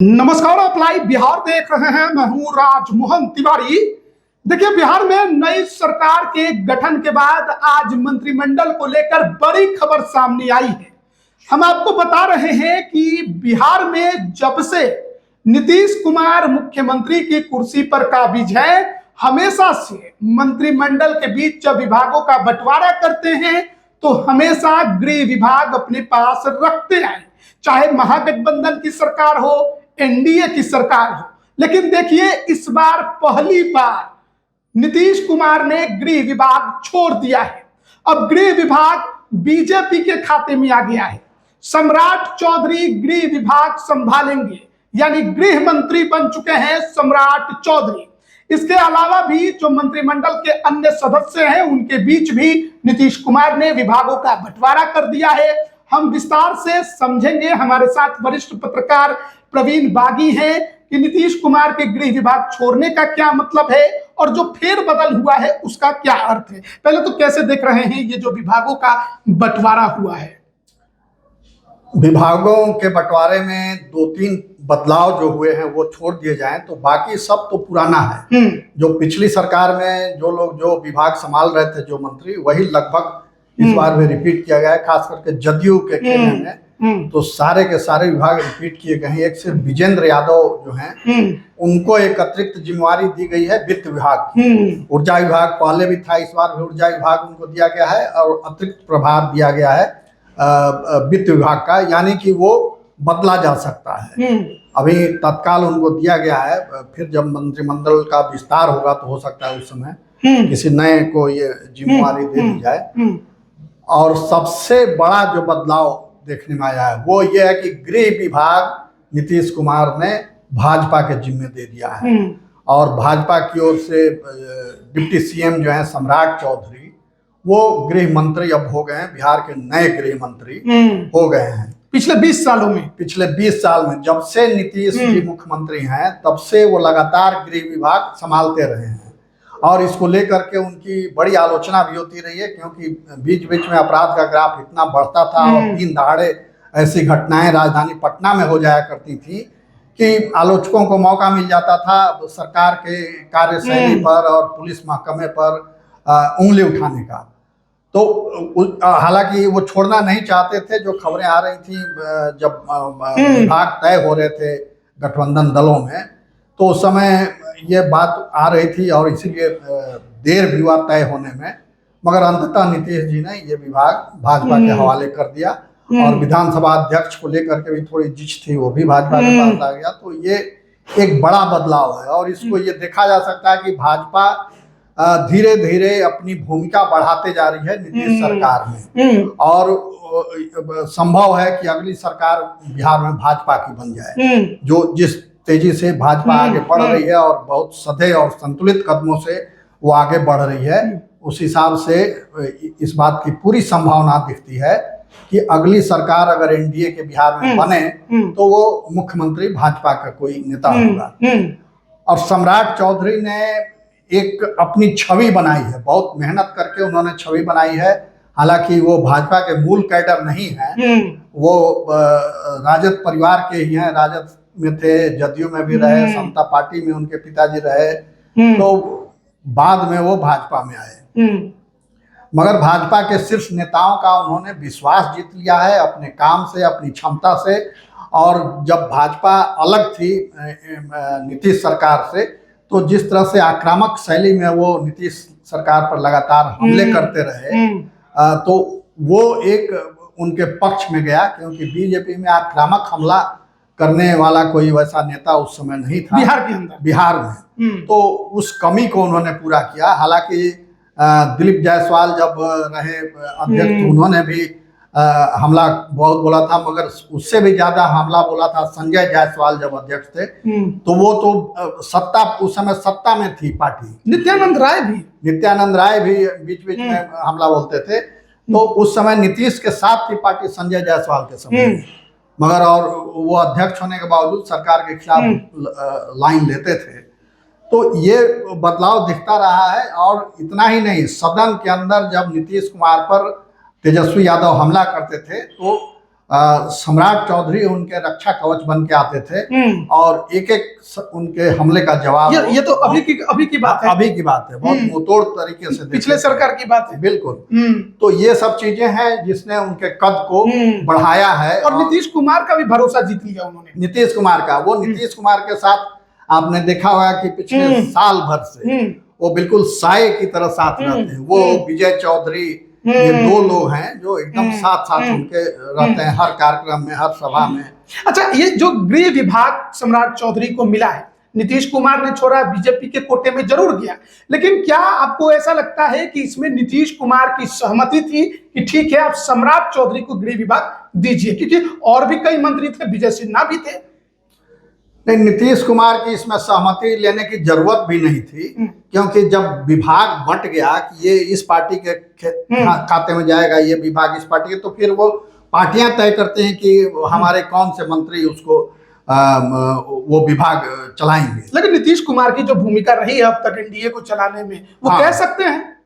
नमस्कार, आप लाइव बिहार देख रहे हैं। मैं हूं राजमोहन तिवारी। देखिए, बिहार में नई सरकार के गठन के बाद आज मंत्रिमंडल को लेकर बड़ी खबर सामने आई है। हम आपको बता रहे हैं कि बिहार में जब से नीतीश कुमार मुख्यमंत्री की कुर्सी पर काबिज है, हमेशा से मंत्रिमंडल के बीच जब विभागों का बंटवारा करते हैं तो हमेशा गृह विभाग अपने पास रखते आए, चाहे महागठबंधन की सरकार हो, एनडीए की सरकार हो। लेकिन देखिए, इस बार पहली बार नीतीश कुमार ने गृह विभाग छोड़ दिया है। अब गृह विभाग बीजेपी के खाते में आ गया है। सम्राट चौधरी गृह विभाग संभालेंगे, यानी गृह मंत्री बन चुके हैं सम्राट चौधरी। इसके अलावा भी जो मंत्रिमंडल के अन्य सदस्य हैं, उनके बीच भी नीतीश कुमार ने विभागों का बंटवारा कर दिया है। हम विस्तार से समझेंगे। हमारे साथ वरिष्ठ पत्रकार प्रवीण बागी हैं कि नीतीश कुमार के गृह विभाग छोड़ने का क्या मतलब है और जो फेरबदल हुआ है उसका क्या अर्थ है। पहले तो कैसे देख रहे हैं ये जो विभागों का बंटवारा हुआ है? विभागों के बंटवारे में दो तीन बदलाव जो हुए हैं वो छोड़ दिए जाएं तो बाकी सब तो पुराना है। जो पिछली सरकार में जो लोग जो विभाग संभाल रहे थे, जो मंत्री, वही लगभग इस बार भी रिपीट किया गया है। खास करके जदयू के खेमे में तो सारे के सारे विभाग रिपीट किए गए हैं। एक सिर्फ विजेंद्र यादव जो हैं उनको एक अतिरिक्त जिम्मेवारी दी गई है वित्त विभाग की। ऊर्जा विभाग पहले भी था, इस बार भी ऊर्जा विभाग उनको दिया गया है और अतिरिक्त प्रभार दिया गया है वित्त विभाग का, यानी कि वो बदला जा सकता है। अभी तत्काल उनको दिया गया है, फिर जब मंत्रिमंडल का विस्तार होगा तो हो सकता है उस समय किसी नए को ये जिम्मेवारी दे दी जाए। और सबसे बड़ा जो बदलाव देखने में आया है वो ये है कि गृह विभाग नीतीश कुमार ने भाजपा के जिम्मे दे दिया है। और भाजपा की ओर से डिप्टी सीएम जो है सम्राट चौधरी, वो गृह मंत्री अब हो गए हैं, बिहार के नए गृह मंत्री हो गए हैं। पिछले 20 सालों में, पिछले 20 साल में जब से नीतीश जी मुख्यमंत्री हैं तब से वो लगातार गृह विभाग संभालते रहे हैं। और इसको लेकर के उनकी बड़ी आलोचना भी होती रही है, क्योंकि बीच बीच में अपराध का ग्राफ इतना बढ़ता था और दिन दहाड़े ऐसी घटनाएं राजधानी पटना में हो जाया करती थी कि आलोचकों को मौका मिल जाता था सरकार के कार्यशैली पर और पुलिस महकमे पर उंगली उठाने का। तो हालांकि वो छोड़ना नहीं चाहते थे। जो खबरें आ रही थी जब विभाग तय हो रहे थे गठबंधन दलों में, तो उस समय ये बात आ रही थी और इसीलिए देर भी हुआ तय होने में। मगर अंततः नीतीश जी ने ये विभाग भाजपा के हवाले कर दिया और विधानसभा अध्यक्ष को लेकर के भी थोड़ी जिच थी, वो भी भाजपा के पास आ गया। तो ये एक बड़ा बदलाव है और इसको ये देखा जा सकता है कि भाजपा धीरे धीरे अपनी भूमिका बढ़ाते जा रही है नीतीश सरकार में। और संभव है कि अगली सरकार बिहार में भाजपा की बन जाए। जो जिस तेजी से भाजपा आगे बढ़ रही है और बहुत सधे और संतुलित कदमों से वो आगे बढ़ रही है, उस हिसाब से इस बात की पूरी संभावना दिखती है कि अगली सरकार अगर एनडीए के बिहार में बने तो वो मुख्यमंत्री भाजपा का कोई नेता होगा। और सम्राट चौधरी ने एक अपनी छवि बनाई है, बहुत मेहनत करके उन्होंने छवि बनाई है। हालांकि वो भाजपा के मूल कैडर नहीं है, वो राजद परिवार के ही हैं। राजद में थे, जदयू में भी रहे, समता पार्टी में उनके पिताजी रहे, तो बाद में वो भाजपा में आए। मगर भाजपा के शीर्ष नेताओं का उन्होंने विश्वास जीत लिया है अपने काम से, अपनी क्षमता से। और जब भाजपा अलग थी नीतीश सरकार से, तो जिस तरह से आक्रामक शैली में वो नीतीश सरकार पर लगातार हमले करते रहे, तो वो एक उनके पक्ष में गया, क्योंकि बीजेपी में आक्रामक हमला करने वाला कोई वैसा नेता उस समय नहीं था बिहार के अंदर, बिहार में। तो उस कमी को उन्होंने पूरा किया। हालांकि दिलीप जायसवाल जब रहे अध्यक्ष तो उन्होंने भी हमला बहुत बोला था, मगर उससे भी ज्यादा हमला बोला था संजय जायसवाल जब अध्यक्ष थे। तो वो तो सत्ता, उस समय सत्ता में थी पार्टी। नित्यानंद राय भी बीच बीच में हमला बोलते थे। तो उस समय नीतीश के साथ थी पार्टी संजय जायसवाल के समय, मगर और वो अध्यक्ष होने के बावजूद सरकार के खिलाफ लाइन लेते थे। तो ये बदलाव दिखता रहा है। और इतना ही नहीं, सदन के अंदर जब नीतीश कुमार पर तेजस्वी यादव हमला करते थे तो सम्राट चौधरी उनके रक्षा कवच बन के आते थे और एक एक उनके हमले का जवाब। ये तो अभी की बात है, अभी की बात है, बहुत मुंहतोड़ तरीके से, पिछले सरकार की बात है। बिल्कुल। तो ये सब चीजें हैं जिसने उनके कद को बढ़ाया है। और नीतीश कुमार का भी भरोसा जीत लिया उन्होंने। नीतीश कुमार का, वो नीतीश कुमार के साथ आपने देखा होगा कि पिछले साल भर से वो बिल्कुल साये की तरह साथ रहते हैं। वो विजय चौधरी, ये दो लोग हैं जो एकदम साथ साथ उनके रहते हैं हर कार्यक्रम में, हर सभा में। अच्छा, ये जो गृह विभाग सम्राट चौधरी को मिला है, नीतीश कुमार ने छोड़ा, बीजेपी के कोटे में जरूर गया, लेकिन क्या आपको ऐसा लगता है कि इसमें नीतीश कुमार की सहमति थी कि ठीक है आप सम्राट चौधरी को गृह विभाग दीजिए? क्योंकि और भी कई मंत्री थे, विजय सिन्हा भी थे। नहीं, नीतीश कुमार की इसमें सहमति लेने की जरूरत भी नहीं थी, क्योंकि जब विभाग बंट गया कि ये इस पार्टी के खाते में जाएगा, ये विभाग इस पार्टी के, तो फिर वो पार्टियां तय करते हैं कि हमारे कौन से मंत्री उसको वो विभाग चलाएंगे। लेकिन नीतीश कुमार की जो भूमिका रही है अब तक एनडीए को चलाने में, वो कह सकते हैं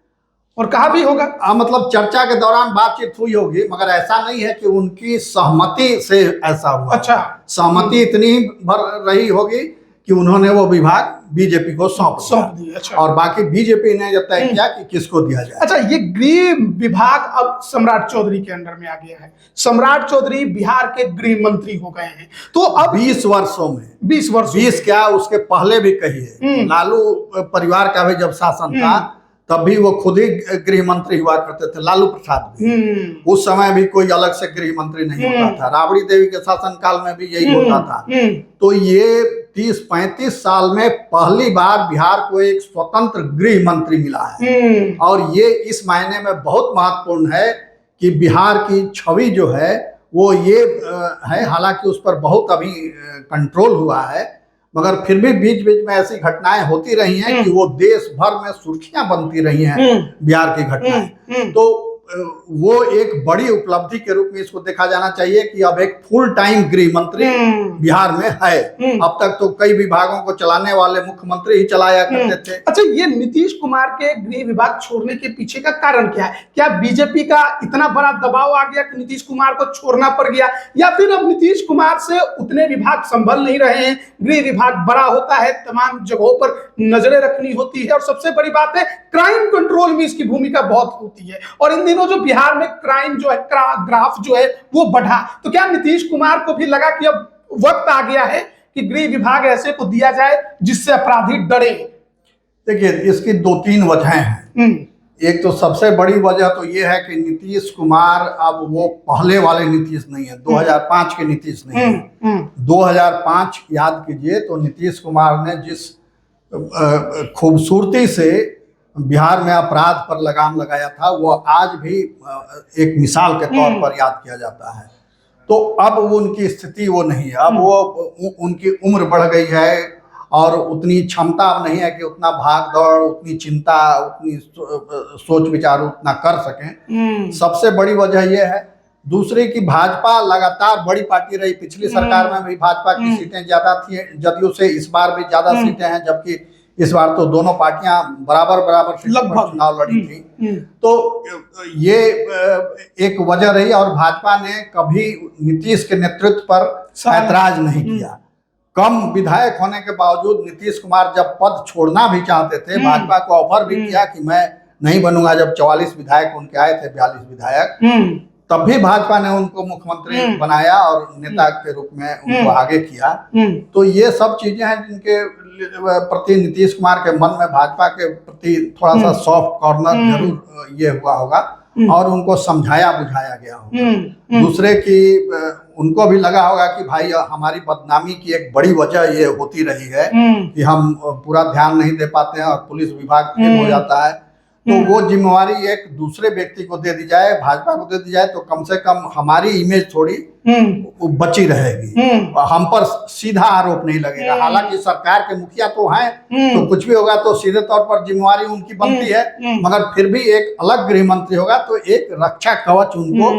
और कहा भी होगा। मतलब चर्चा के दौरान बातचीत हुई होगी, मगर ऐसा नहीं है कि उनकी सहमति से ऐसा हुआ। अच्छा, सहमति इतनी भर रही होगी कि उन्होंने वो विभाग बीजेपी को सौंप दिया। अच्छा। और बाकी बीजेपी ने जब तय किया कि किसको दिया जाए। अच्छा, ये गृह विभाग अब सम्राट चौधरी के अंडर में आ गया है। सम्राट चौधरी बिहार के गृह मंत्री हो गए हैं, तो अब 20 वर्षों में 20 क्या, उसके पहले भी कहिए, लालू परिवार का भी जब शासन था तब भी वो खुद ही गृह मंत्री हुआ करते थे, लालू प्रसाद भी। उस समय भी कोई अलग से गृह मंत्री नहीं होता था। राबड़ी देवी के शासन काल में भी यही होता था। तो ये 30-35 साल में पहली बार बिहार को एक स्वतंत्र गृह मंत्री मिला है। और ये इस मायने में बहुत महत्वपूर्ण है कि बिहार की छवि जो है वो ये है, हालांकि उस पर बहुत अभी कंट्रोल हुआ है, मगर फिर भी बीच बीच में ऐसी घटनाएं होती रही हैं कि वो देश भर में सुर्खियां बनती रही हैं बिहार की घटनाएं। तो वो एक बड़ी उपलब्धि के रूप में इसको देखा जाना चाहिए कि अब एक फुल टाइम गृह मंत्री बिहार में है। अब तक तो कई विभागों को चलाने वाले मुख्यमंत्री ही चलाया करते थे। अच्छा, ये नीतीश कुमार के गृह विभाग छोड़ने के पीछे का कारण क्या है? क्या बीजेपी का इतना बड़ा दबाव आ गया कि नीतीश कुमार को छोड़ना पड़ गया, या फिर अब नीतीश कुमार से उतने विभाग संभल नहीं रहे हैं? गृह विभाग बड़ा होता है, तमाम जगहों पर नजरें रखनी होती है, और सबसे बड़ी बात है क्राइम कंट्रोल में इसकी भूमिका बहुत होती है। और इन दिनों जो बिहार में क्राइम जो है, ग्राफ जो है वो बढ़ा, तो क्या नीतीश कुमार को भी लगा कि अब वक्त आ गया है कि गृह विभाग ऐसे को दिया जाए जिससे अपराधी डरे? देखिए, इसकी 2-3 वजहें हैं। एक तो सबसे बड़ी वजह तो ये है कि नीतीश कुमार अब वो पहले वाले नीतीश नहीं है, 2005 के नीतीश नहीं है। 2005 याद कीजिए तो नीतीश कुमार ने जिस खूबसूरती से बिहार में अपराध पर लगाम लगाया था, वो आज भी एक मिसाल के तौर पर याद किया जाता है। तो अब उनकी स्थिति वो नहीं है। अब वो उनकी उम्र बढ़ गई है और उतनी क्षमता नहीं है कि उतना भाग दौड़, उतनी चिंता, उतनी सोच विचार उतना कर सकें। सबसे बड़ी वजह यह है। दूसरी की भाजपा लगातार बड़ी पार्टी रही। पिछली सरकार में भी भाजपा की सीटें ज्यादा थी जदयू से, इस बार भी ज्यादा सीटें हैं, जबकि इस बार तो दोनों पार्टियां बराबर चुनाव लड़ी थी। तो ये एक वजह रही। और भाजपा ने कभी नीतीश के नेतृत्व पर ऐतराज नहीं किया। कम विधायक होने के बावजूद नीतीश कुमार जब पद छोड़ना भी चाहते थे, भाजपा को ऑफर भी किया कि मैं नहीं बनूंगा। जब 44 विधायक उनके आए थे, 42 विधायक, तब भी भाजपा ने उनको मुख्यमंत्री बनाया और नेता के रूप में उनको आगे किया। तो ये सब चीजें हैं जिनके प्रति नीतीश कुमार के मन में भाजपा के प्रति थोड़ा सा सॉफ्ट कॉर्नर जरूर ये हुआ होगा और उनको समझाया बुझाया गया होगा। दूसरे की उनको भी लगा होगा कि भाई हमारी बदनामी की एक बड़ी वजह ये होती रही है कि हम पूरा ध्यान नहीं दे पाते हैं और पुलिस विभाग फेल हो जाता है। तो वो जिम्मेवारी एक दूसरे व्यक्ति को दे दी जाए, भाजपा को दे दी जाए, तो कम से कम हमारी इमेज थोड़ी बची रहेगी, हम पर सीधा आरोप नहीं लगेगा। हालांकि सरकार के मुखिया तो हैं, तो कुछ भी होगा तो सीधे तौर पर जिम्मेवारी उनकी बनती है, मगर फिर भी एक अलग गृह मंत्री होगा तो एक रक्षा कवच उनको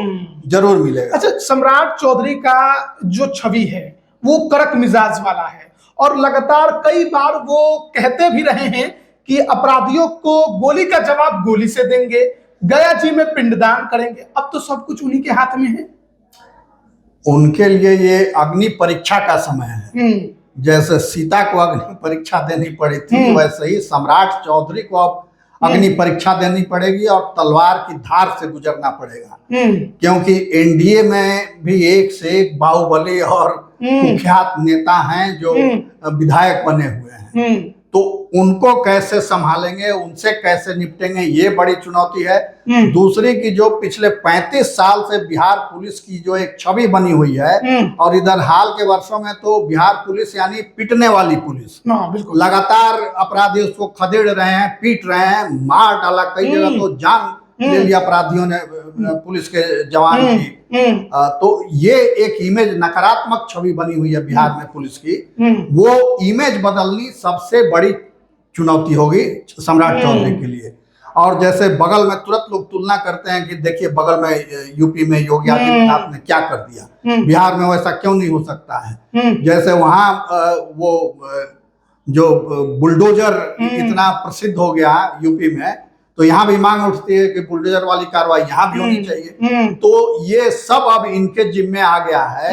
जरूर मिलेगा। अच्छा, सम्राट चौधरी का जो छवि है वो कड़क मिजाज वाला है और लगातार कई बार वो कहते भी रहे हैं कि अपराधियों को गोली का जवाब गोली से देंगे, गया जी में पिंडदान करेंगे। अब तो सब कुछ उन्हीं के हाथ में है। उनके लिए ये अग्नि परीक्षा का समय है। जैसे सीता को अग्नि परीक्षा देनी पड़ी थी, वैसे ही सम्राट चौधरी को अब अग्नि परीक्षा देनी पड़ेगी और तलवार की धार से गुजरना पड़ेगा। क्योंकि एनडीए में भी एक से एक बाहुबली और कुख्यात नेता हैं जो विधायक बने हुए हैं, तो उनको कैसे संभालेंगे, उनसे कैसे निपटेंगे, ये बड़ी चुनौती है। दूसरी की जो पिछले 35 साल से बिहार पुलिस की जो एक छवि बनी हुई है, और इधर हाल के वर्षों में तो बिहार पुलिस यानी पिटने वाली पुलिस, लगातार अपराधी उसको खदेड़ रहे हैं, पीट रहे हैं, मार डाला, कई जगह तो जान ले लिया अपराधियों ने पुलिस के जवान की। तो ये एक इमेज, नकारात्मक छवि बनी हुई है बिहार में पुलिस की, वो इमेज बदलनी सबसे बड़ी चुनौती होगी सम्राट चौधरी के लिए। और जैसे बगल में तुरंत लोग तुलना करते हैं कि देखिए बगल में यूपी में योगी आदित्यनाथ ने क्या कर दिया, बिहार में वैसा क्यों नहीं हो सकता है। जैसे वहां वो जो बुलडोजर इतना प्रसिद्ध हो गया यूपी में, तो यहाँ भी मांग उठती है कि बुलडोजर वाली कार्रवाई यहाँ भी होनी चाहिए। तो ये सब अब इनके जिम्मे आ गया है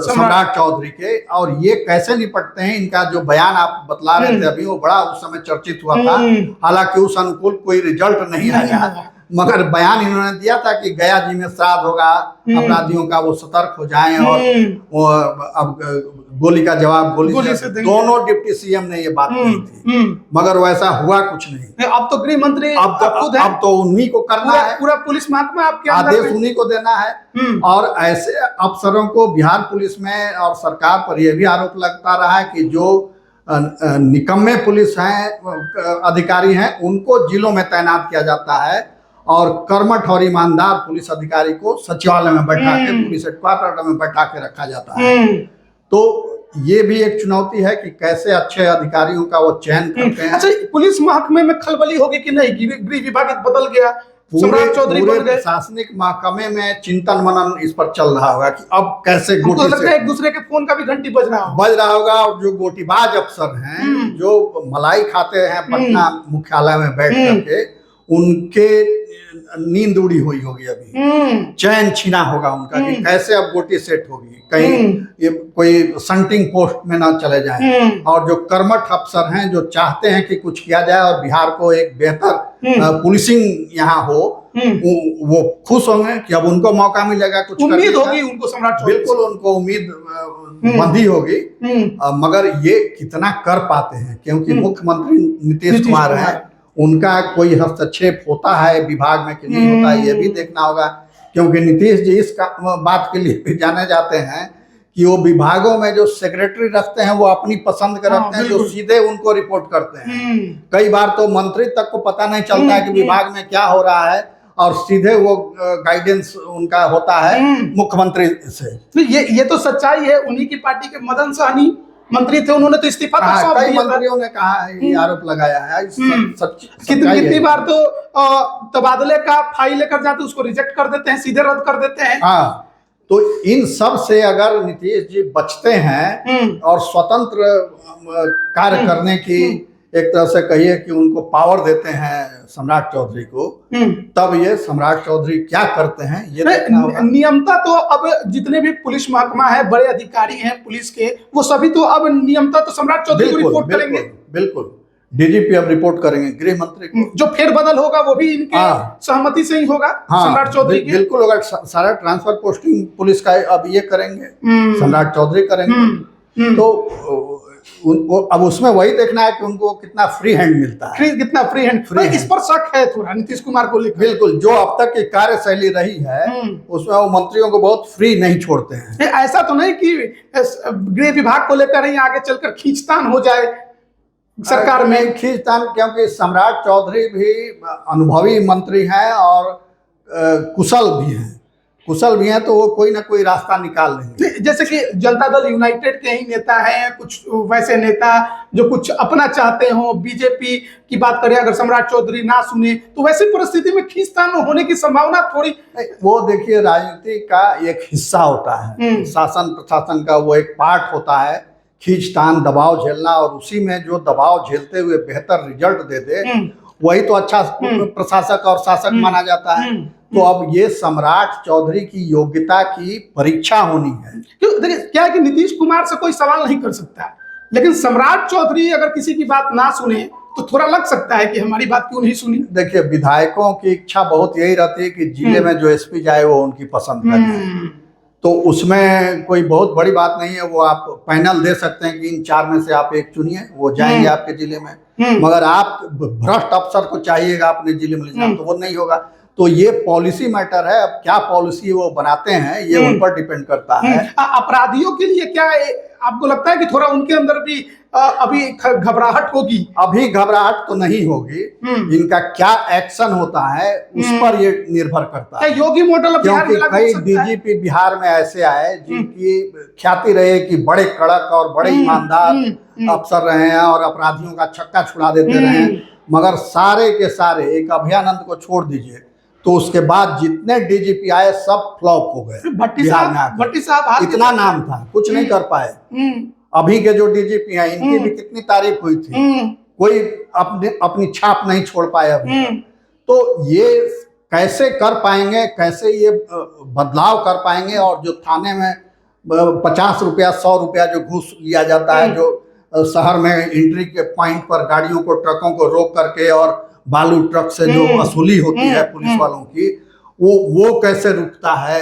सम्राट चौधरी के, और ये कैसे निपटते हैं। इनका जो बयान आप बतला रहे थे अभी, वो बड़ा उस समय चर्चित हुआ था। हालांकि उस अनुकूल कोई रिजल्ट नहीं आया, मगर बयान इन्होंने दिया था कि गया जी में श्राद्ध होगा, अपराधियों का वो सतर्क हो जाएं और वो अब गोली का जवाब गोली से दोनों डिप्टी सीएम ने ये बात कही थी, मगर वैसा हुआ कुछ नहीं। अब तो गृह मंत्री अब तो उन्हीं को करना है, पूरा पुलिस महकमा आपके आदेश उन्हीं को देना है। और ऐसे अफसरों को बिहार पुलिस में और सरकार पर यह भी आरोप लगता रहा है कि जो निकम्मे पुलिस हैं, अधिकारी हैं, उनको जिलों में तैनात किया जाता है और कर्मठ और ईमानदार पुलिस अधिकारी को सचिवालय में बैठा के, पुलिस हेडक्वार्टर में बैठा के रखा जाता है। तो ये भी एक चुनौती है कि कैसे अच्छे अधिकारियों का वो चयन करते हैं। अच्छा, पुलिस महकमे में खलबली होगी कि नहीं? गृह विभाग बदल गया, सम्राट चौधरी बन गए, प्रशासनिक महकमे में चिंतन मनन इस पर चल रहा होगा कि अब कैसे गोटी से एक दूसरे के फोन का भी घंटी बज रहा होगा। और जो गोटीबाज अफसर हैं, जो मलाई खाते हैं पटना मुख्यालय में बैठ करके, उनके नींद उड़ी हुई होगी, अभी चैन छीना होगा उनका कि कैसे अब गोटी सेट होगी, कहीं ये कोई संटिंग पोस्ट में ना चले जाएं। और जो कर्मठ अफसर हैं, जो चाहते हैं कि कुछ किया जाए और बिहार को एक बेहतर पुलिसिंग यहाँ हो, वो खुश होंगे कि अब उनको मौका मिलेगा, कुछ उम्मीद होगी उनको सम्राट। बिल्कुल उनको उम्मीद बंधी होगी, मगर ये कितना कर पाते हैं, क्योंकि मुख्यमंत्री नीतीश कुमार हैं, उनका कोई हस्तक्षेप होता है विभाग में कि नहीं होता है, ये भी देखना होगा। क्योंकि नीतीश जी इस बात के लिए भी जाने जाते हैं कि वो विभागों में जो सेक्रेटरी रखते हैं वो अपनी पसंद के रखते हैं, जो सीधे उनको रिपोर्ट करते हैं। कई बार तो मंत्री तक को पता नहीं चलता है कि विभाग में क्या हो रहा है, और सीधे वो गाइडेंस उनका होता है मुख्यमंत्री से। तो ये तो सच्चाई है। उन्हीं की पार्टी के मदन सहनी मंत्री थे, उन्होंने तो इस्तीफा कई मंत्रियों ने कहा है, ये आरोप लगाया है। कितनी बार तो तबादले का फाइल लेकर जाते उसको रिजेक्ट कर देते हैं, सीधे रद्द कर देते हैं। हाँ, तो इन सब से अगर नीतीश जी बचते हैं और स्वतंत्र कार्य करने की एक तरह से कहिए कि उनको पावर देते हैं सम्राट चौधरी को, तब ये सम्राट चौधरी क्या करते हैं ये देखना होगा। नियमता तो अब जितने भी पुलिस महकमा है, बड़े अधिकारी हैं पुलिस के, वो सभी तो अब नियमता तो सम्राट चौधरी को रिपोर्ट करेंगे। बिल्कुल, डीजीपी अब रिपोर्ट करेंगे गृह मंत्री को। जो फेरबदल होगा वो भी इनके सहमति से ही होगा। सम्राट चौधरी बिल्कुल होगा। सारा ट्रांसफर पोस्टिंग पुलिस का अब ये करेंगे, सम्राट चौधरी करेंगे। तो अब उसमें वही देखना है कि उनको कितना फ्री हैंड मिलता है, कितना फ्री हैंड। इस पर शक है थोड़ा नीतीश कुमार को लेकर। बिल्कुल, जो अब तक की कार्यशैली रही है उसमें वो मंत्रियों को बहुत फ्री नहीं छोड़ते हैं। ऐसा तो नहीं कि गृह विभाग को लेकर ही आगे चलकर खींचतान हो जाए सरकार में। खींचतान, क्योंकि सम्राट चौधरी भी अनुभवी मंत्री हैं और कुशल भी हैं, तो वो कोई ना कोई रास्ता निकाल लेंगे। जैसे कि जनता दल यूनाइटेड के ही नेता हैं, कुछ वैसे नेता जो कुछ अपना चाहते हो, बीजेपी की बात करें, अगर सम्राट चौधरी ना सुने तो वैसी परिस्थिति में खींचतान होने की संभावना थोड़ी। वो देखिए, राजनीति का एक हिस्सा होता है, शासन प्रशासन का वो एक पार्ट होता है, खींचतान, दबाव झेलना, और उसी में जो दबाव झेलते हुए बेहतर रिजल्ट दे दे वही तो अच्छा प्रशासक और शासक माना जाता है। तो अब ये सम्राट चौधरी की योग्यता की परीक्षा होनी है। क्यों देखिए क्या है कि नीतीश कुमार से कोई सवाल नहीं कर सकता, लेकिन सम्राट चौधरी अगर किसी की बात ना सुने तो थोड़ा लग सकता है कि हमारी बात क्यों नहीं सुनी। देखिए, विधायकों की इच्छा बहुत यही रहती है कि जिले में जो एसपी जाए वो उनकी पसंद का जाए, तो उसमें कोई बहुत बड़ी बात नहीं है। वो आप पैनल दे सकते हैं कि इन 4 में से आप एक चुनिए, वो जाएंगे आपके जिले में। मगर आप भ्रष्ट अफसर को चाहिएगा अपने जिले में ले जाना, तो वो नहीं होगा। तो ये पॉलिसी मैटर है। अब क्या पॉलिसी वो बनाते हैं ये उन पर डिपेंड करता है। अपराधियों के लिए क्या आपको लगता है कि थोड़ा उनके अंदर भी अभी घबराहट होगी? अभी घबराहट तो नहीं होगी, इनका क्या एक्शन होता है उस पर ये निर्भर करता है। योगी मॉडल क्योंकि कई डीजीपी बिहार में ऐसे आए जिनकी ख्याति रहे कि बड़े कड़क और बड़े ईमानदार अफसर रहे हैं और अपराधियों का छक्का छुड़ा देते रहे, मगर सारे के सारे, एक अभयानंद को छोड़ दीजिए, तो उसके बाद जितने डीजीपी आए सब फ्लॉप हो गए। भट्टी साहब इतना नाम था, कुछ नहीं कर पाए। अभी के जो डीजीपी हैं इनकी भी कितनी तारीफ हुई थी, कोई अपनी छाप नहीं छोड़ पाए अभी। तो ये कैसे कर पाएंगे, कैसे ये बदलाव कर पाएंगे? और जो थाने में 50 रुपया 100 रुपया जो घूस लिया जाता है, जो शहर में एंट्री के पॉइंट पर गाड़ियों को, ट्रकों को रोक करके और बालू ट्रक से जो वसूली होती है पुलिस वालों की, वो कैसे रुकता है?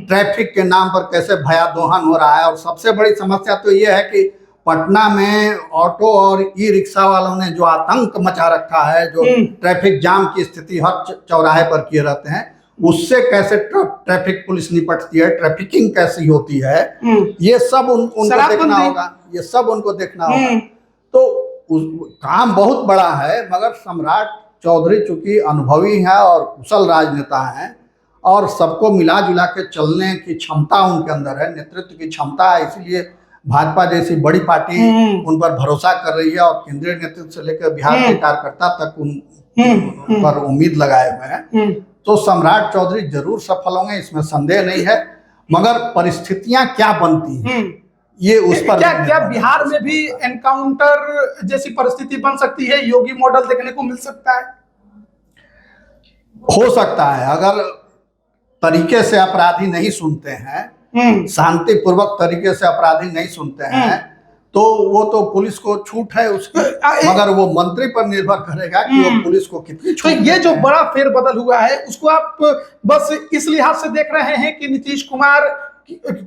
ट्रैफिक के नाम पर कैसे भयादोहन हो रहा है? और सबसे बड़ी समस्या तो ये है कि पटना में ऑटो और ई रिक्शा वालों ने जो आतंक मचा रखा है, जो ट्रैफिक जाम की स्थिति हर चौराहे पर किए रहते हैं, उससे कैसे ट्रैफिक पुलिस निपटती है, ट्रैफिकिंग कैसी होती है, ये सब उनको देखना होगा। ये सब उनको देखना होगा। तो काम बहुत बड़ा है, मगर सम्राट चौधरी चूंकि अनुभवी है और कुशल राजनेता हैं और सबको मिला जुला के चलने की क्षमता उनके अंदर है, नेतृत्व की क्षमता है, इसलिए भाजपा जैसी बड़ी पार्टी उन पर भरोसा कर रही है और केंद्रीय नेतृत्व से लेकर बिहार के कार्यकर्ता तक उन पर उम्मीद लगाए हुए हैं। तो सम्राट चौधरी जरूर सफल होंगे, इसमें संदेह नहीं है, मगर परिस्थितियां क्या बनती हैं ये उस पर। क्या बिहार में भी एनकाउंटर जैसी परिस्थिति बन सकती है? योगी मॉडल देखने को मिल सकता है? हो सकता है, अगर तरीके से अपराधी नहीं सुनते हैं, शांतिपूर्वक तरीके से अपराधी नहीं सुनते हैं, तो वो तो पुलिस को छूट है उसकी, मगर वो मंत्री पर निर्भर करेगा कि वो पुलिस को कितनी छूट। तो ये जो बड़ा फेरबदल हुआ है उसको आप बस इस लिहाज से देख रहे हैं कि नीतीश कुमार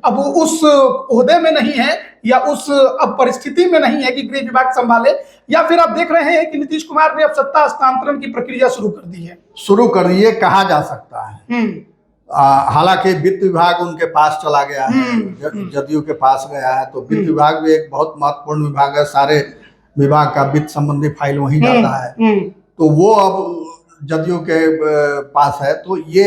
अब उस ओहदे में नहीं है या उस अब परिस्थिति में नहीं है कि गृह विभाग संभाले, या फिर आप देख रहे हैं कि नीतीश कुमार ने अब सत्ता हस्तांतरण की प्रक्रिया शुरू कर दी है? शुरू कर दी है कहा जा सकता है। हालांकि वित्त विभाग उनके पास चला गया है, जदयू के पास गया है, तो वित्त विभाग भी एक बहुत महत्वपूर्ण विभाग है, सारे विभाग का वित्त संबंधी फाइल वहीं जाता है, तो वो अब जदयू के पास है। तो ये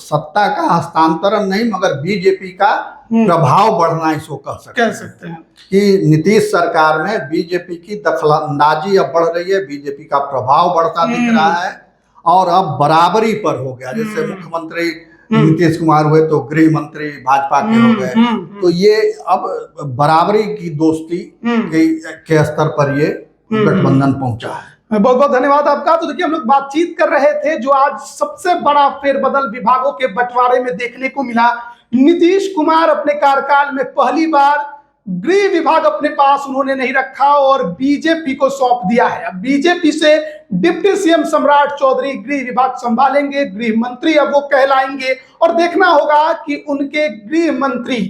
सत्ता का हस्तांतरण नहीं, मगर बीजेपी का प्रभाव बढ़ना इसको कह सकते हैं कि नीतीश सरकार में बीजेपी की दखलंदाजी अब बढ़ रही है, बीजेपी का प्रभाव बढ़ता दिख रहा है और अब बराबरी पर हो गया। जैसे मुख्यमंत्री नीतीश कुमार हुए तो गृह मंत्री भाजपा के हो गए, तो ये अब बराबरी की दोस्ती के स्तर पर ये गठबंधन पहुंचा है। बहुत बहुत धन्यवाद आपका। तो देखिए, हम लोग बातचीत कर रहे थे जो आज सबसे बड़ा फेरबदल विभागों के बंटवारे में देखने को मिला। नीतीश कुमार अपने कार्यकाल में पहली बार गृह विभाग अपने पास उन्होंने नहीं रखा और बीजेपी को सौंप दिया है। अब बीजेपी से डिप्टी सीएम सम्राट चौधरी गृह विभाग संभालेंगे, गृह मंत्री अब वो कहलाएंगे, और देखना होगा कि उनके गृह मंत्री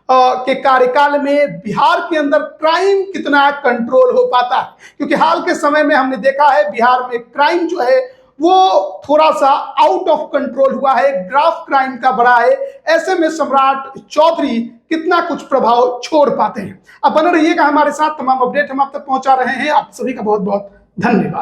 के कार्यकाल में बिहार के अंदर क्राइम कितना कंट्रोल हो पाता है, क्योंकि हाल के समय में हमने देखा है बिहार में क्राइम जो है वो थोड़ा सा आउट ऑफ कंट्रोल हुआ है, ग्राफ क्राइम का बढ़ा है। ऐसे में सम्राट चौधरी कितना कुछ प्रभाव छोड़ पाते हैं। अब बने रहिएगा हमारे साथ, तमाम अपडेट हम आप तक पहुंचा रहे हैं। आप सभी का बहुत बहुत धन्यवाद।